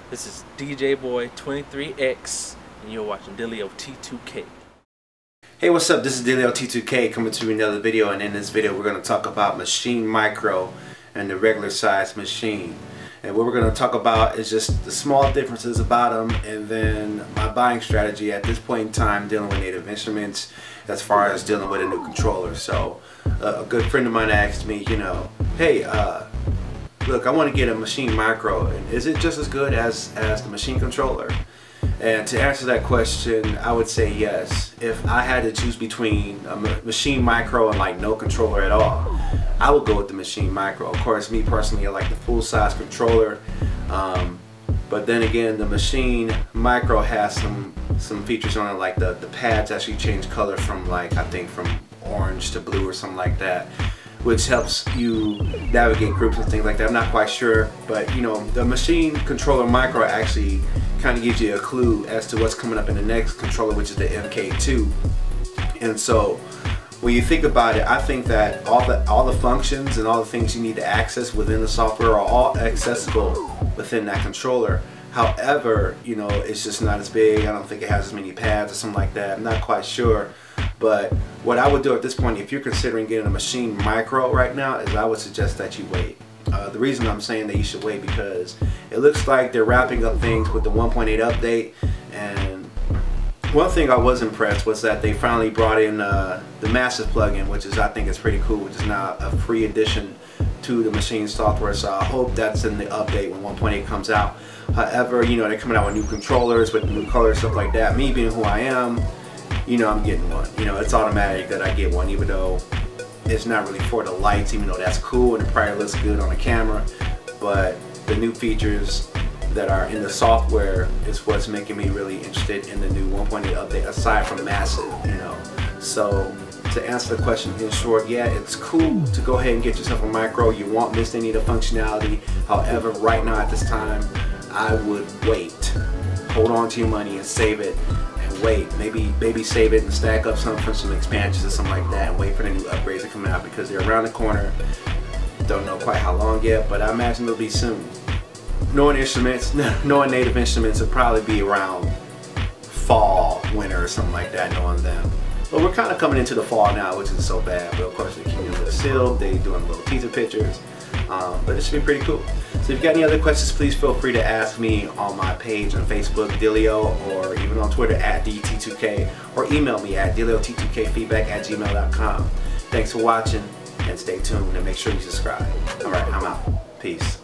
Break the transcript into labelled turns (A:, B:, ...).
A: This is DJ Boy 23X, and you're watching Dillio T2K.
B: Hey, what's up? This is Dillio T2K coming to another video, and in this video we're going to talk about Maschine Micro and the regular size Maschine. And what we're going to talk about is just the small differences about them, and then my buying strategy at this point in time dealing with Native Instruments as far as dealing with a new controller. So a good friend of mine asked me, hey, look, I want to get a Maschine Micro, and is it just as good as the Maschine controller? And to answer that question, I would say yes. If I had to choose between a Maschine Micro and like no controller at all, I would go with the Maschine Micro. Of course, me personally, I like the full-size controller. But then again, the Maschine Micro has some features on it, like the pads actually change color from, like, I think from orange to blue or something like that, which helps you navigate groups and things like that. I'm not quite sure, but the Maschine Controller Micro actually kind of gives you a clue as to what's coming up in the next controller, which is the MK2. And so when you think about it, I think that all the functions and all the things you need to access within the software are all accessible within that controller. However, it's just not as big. I don't think it has as many pads or something like that. I'm not quite sure. But what I would do at this point, if you're considering getting a Maschine Micro right now, is I would suggest that you wait. The reason I'm saying that you should wait, because it looks like they're wrapping up things with the 1.8 update. And one thing I was impressed was that they finally brought in the Massive plugin, which I think is pretty cool, which is now a free addition to the Maschine software. So I hope that's in the update when 1.8 comes out. However, they're coming out with new controllers with new colors, stuff like that. Me being who I am, I'm getting one. It's automatic that I get one, even though it's not really for the lights, even though that's cool and it probably looks good on the camera. But the new features that are in the software is what's making me really interested in the new 1.8 update, aside from Massive, So to answer the question in short, yeah, it's cool to go ahead and get yourself a Micro. You won't miss any of the functionality. However, right now at this time, I would wait. Hold on to your money and save it. Wait, maybe save it and stack up some for some expansions or something like that, and wait for the new upgrades to come out, because they're around the corner. Don't know quite how long yet, but I imagine it'll be soon. Knowing Native Instruments, will probably be around fall, winter or something like that, knowing them. But we're kind of coming into the fall now, which isn't so bad. But of course, they keep it a little sealed. They're doing little teaser pictures. But it should be pretty cool. So if you got any other questions, please feel free to ask me on my page on Facebook, Dillio, or even on Twitter at DT2K, or email me at DillioT2KFeedback@gmail.com. Thanks for watching, and stay tuned, and make sure you subscribe. Alright, I'm out. Peace.